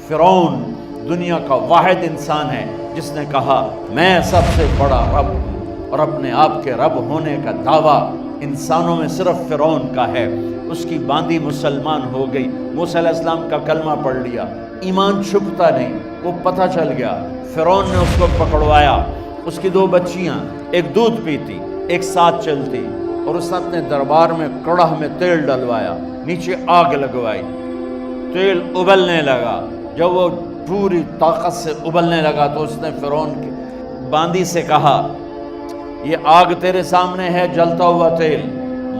فرعون دنیا کا واحد انسان ہے جس نے کہا میں سب سے بڑا رب ہوں، اور اپنے آپ کے رب ہونے کا دعویٰ انسانوں میں صرف فرعون کا ہے۔ اس کی باندی مسلمان ہو گئی، موسیٰ علیہ السلام کا کلمہ پڑھ لیا، ایمان چھپتا نہیں، وہ پتہ چل گیا۔ فرعون نے اس کو پکڑوایا، اس کی 2 بچیاں، ایک دودھ پیتی ایک ساتھ چلتی، اور اس نے اپنے دربار میں کڑاہ میں تیل ڈلوایا، نیچے آگ لگوائی، تیل ابلنے لگا۔ جب وہ پوری طاقت سے ابلنے لگا تو اس نے فرعون کی باندی سے کہا یہ آگ تیرے سامنے ہے، جلتا ہوا تیل،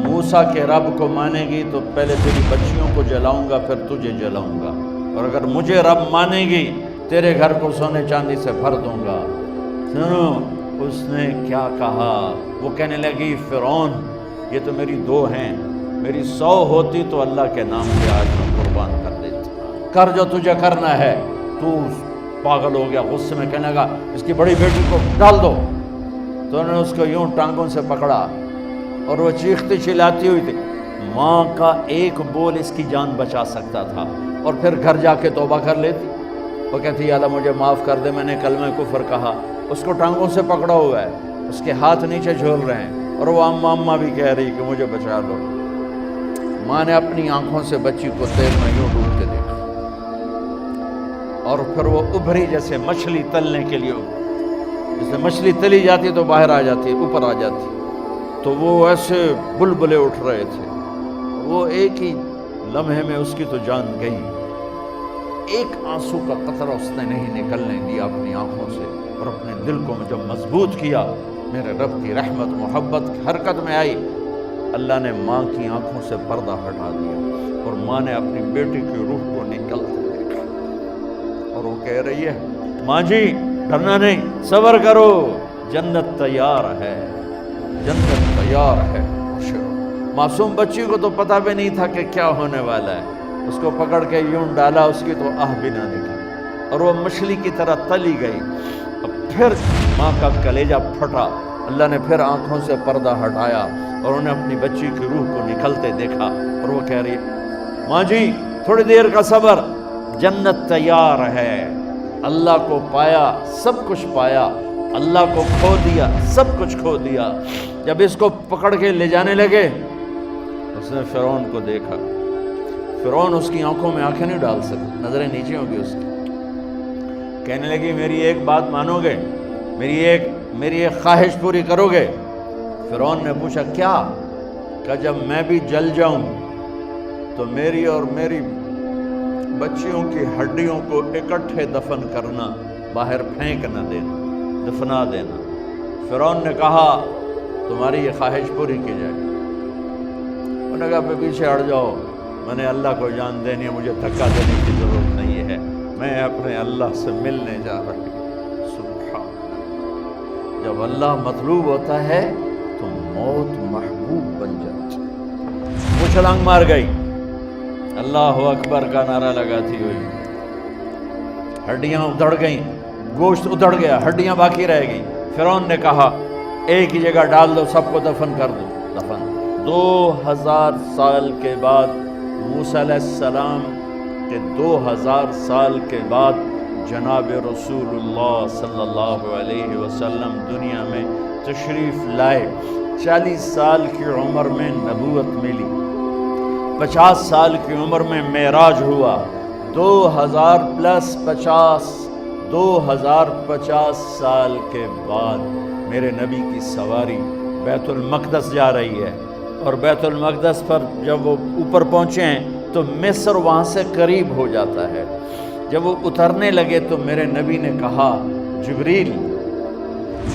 موسیٰ کے رب کو مانے گی تو پہلے تیری بچیوں کو جلاؤں گا پھر تجھے جلاؤں گا، اور اگر مجھے رب مانے گی تیرے گھر کو سونے چاندی سے بھر دوں گا۔ سنو اس نے کیا کہا، وہ کہنے لگی فرعون یہ تو میری 2 ہیں، میری 100 ہوتی تو اللہ کے نام پہ آج میں قربان کر دیتی، کر جو تجھے کرنا ہے۔ تو پاگل ہو گیا، غصے میں کہنے لگا اس کی بڑی بیٹی کو ڈال دو۔ تو انہوں نے اس کو یوں ٹانگوں سے پکڑا اور وہ چیختی چلاتی ہوئی تھی۔ ماں کا ایک بول اس کی جان بچا سکتا تھا، اور پھر گھر جا کے توبہ کر لیتی۔ وہ کہتی یا اللہ مجھے معاف کر دے، میں نے کلمہ کفر کہا۔ اس کو ٹانگوں سے پکڑا ہوا ہے، اس کے ہاتھ نیچے جھول رہے ہیں، اور وہ اماں اماں بھی کہہ رہی کہ مجھے بچا لو۔ ماں نے اپنی آنکھوں سے بچی کو تیل میں یوں ڈوب کے دیکھا، اور پھر وہ ابھری جیسے مچھلی تلنے کے لیے، جیسے مچھلی تلی جاتی تو باہر آ جاتی، اوپر آ جاتی، تو وہ ایسے بلبلے اٹھ رہے تھے۔ وہ ایک ہی لمحے میں اس کی تو جان گئی، ایک آنسو کا قطرہ اس نے نہیں نکلنے دیا اپنی آنکھوں سے، اور اپنے دل کو جب مضبوط کیا، میرے رب کی رحمت محبت حرکت میں آئی۔ اللہ نے ماں کی آنکھوں سے پردہ ہٹا دیا، اور ماں نے اپنی بیٹی کی روح کو نکلتے دیکھا، اور وہ کہہ رہی ہے ماں جی ڈرنا نہیں، صبر کرو، جنت تیار ہے، جنت تیار ہے۔ معصوم بچی کو تو پتہ بھی نہیں تھا کہ کیا ہونے والا ہے، اس کو پکڑ کے یوں ڈالا، اس کی تو آہ بھی نہ نکلی، اور وہ مچھلی کی طرح تلی گئی۔ اب پھر ماں کا کلیجہ پھٹا، اللہ نے پھر آنکھوں سے پردہ ہٹایا، اور انہیں اپنی بچی کی روح کو نکلتے دیکھا، اور وہ کہہ رہی ہے ماں جی تھوڑی دیر کا صبر، جنت تیار ہے۔ اللہ کو پایا سب کچھ پایا، اللہ کو کھو دیا سب کچھ کھو دیا۔ جب اس کو پکڑ کے لے جانے لگے، اس نے فرعون کو دیکھا، فرعون اس کی آنکھوں میں آنکھیں نہیں ڈال سکتا، نظریں نیچے ہوں گی اس کی۔ کہنے لگی میری ایک بات مانو گے، میری ایک خواہش پوری کرو گے؟ فرعون نے پوچھا کیا؟ کہ جب میں بھی جل جاؤں تو میری اور میری بچیوں کی ہڈیوں کو اکٹھے دفن کرنا، باہر پھینک نہ دینا، دفنا دینا۔ فرعون نے کہا تمہاری یہ خواہش پوری کی جائے۔ انہوں نے کہا پہ پیچھے ہٹ جاؤ، میں نے اللہ کو جان دینی ہے، مجھے دھکا دینے کی ضرورت نہیں ہے، میں اپنے اللہ سے ملنے جا رہی ہوں۔ سبحان اللہ، جب اللہ مطلوب ہوتا ہے تو موت محبوب بن جاتی۔ وہ چھلانگ مار گئی، اللہ اکبر کا نعرہ لگاتی ہوئی، ہڈیاں ادھڑ گئیں، گوشت ادھڑ گیا، ہڈیاں باقی رہ گئیں۔ فرعون نے کہا ایک ہی جگہ ڈال دو، سب کو دفن کر دو۔ دفن 2000 سال کے بعد، موسیٰ علیہ السلام کے 2000 سال کے بعد جناب رسول اللہ صلی اللہ علیہ وسلم دنیا میں تشریف لائے۔ 40 سال کی عمر میں نبوت ملی، 50 سال کی عمر میں معراج ہوا، 2050 سال کے بعد میرے نبی کی سواری بیت المقدس جا رہی ہے، اور بیت المقدس پر جب وہ اوپر پہنچے ہیں تو مصر وہاں سے قریب ہو جاتا ہے۔ جب وہ اترنے لگے تو میرے نبی نے کہا جبریل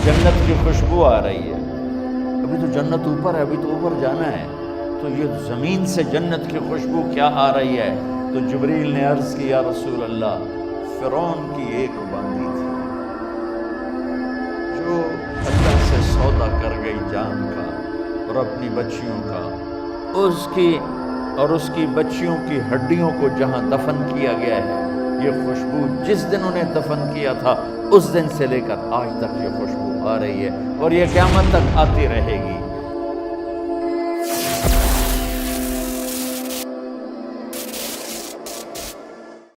جنت کی خوشبو آ رہی ہے، ابھی تو جنت اوپر ہے، ابھی تو اوپر جانا ہے، تو یہ زمین سے جنت کی خوشبو کیا آ رہی ہے؟ تو جبریل نے عرض کی یا رسول اللہ فرعون کی ایک باندی تھی جو اللہ سے سودا کر گئی جان کا اور اپنی بچیوں کا، اس کی اور اس کی بچیوں کی ہڈیوں کو جہاں دفن کیا گیا ہے، یہ خوشبو جس دن انہیں دفن کیا تھا اس دن سے لے کر آج تک یہ خوشبو آ رہی ہے، اور یہ قیامت تک آتی رہے گی۔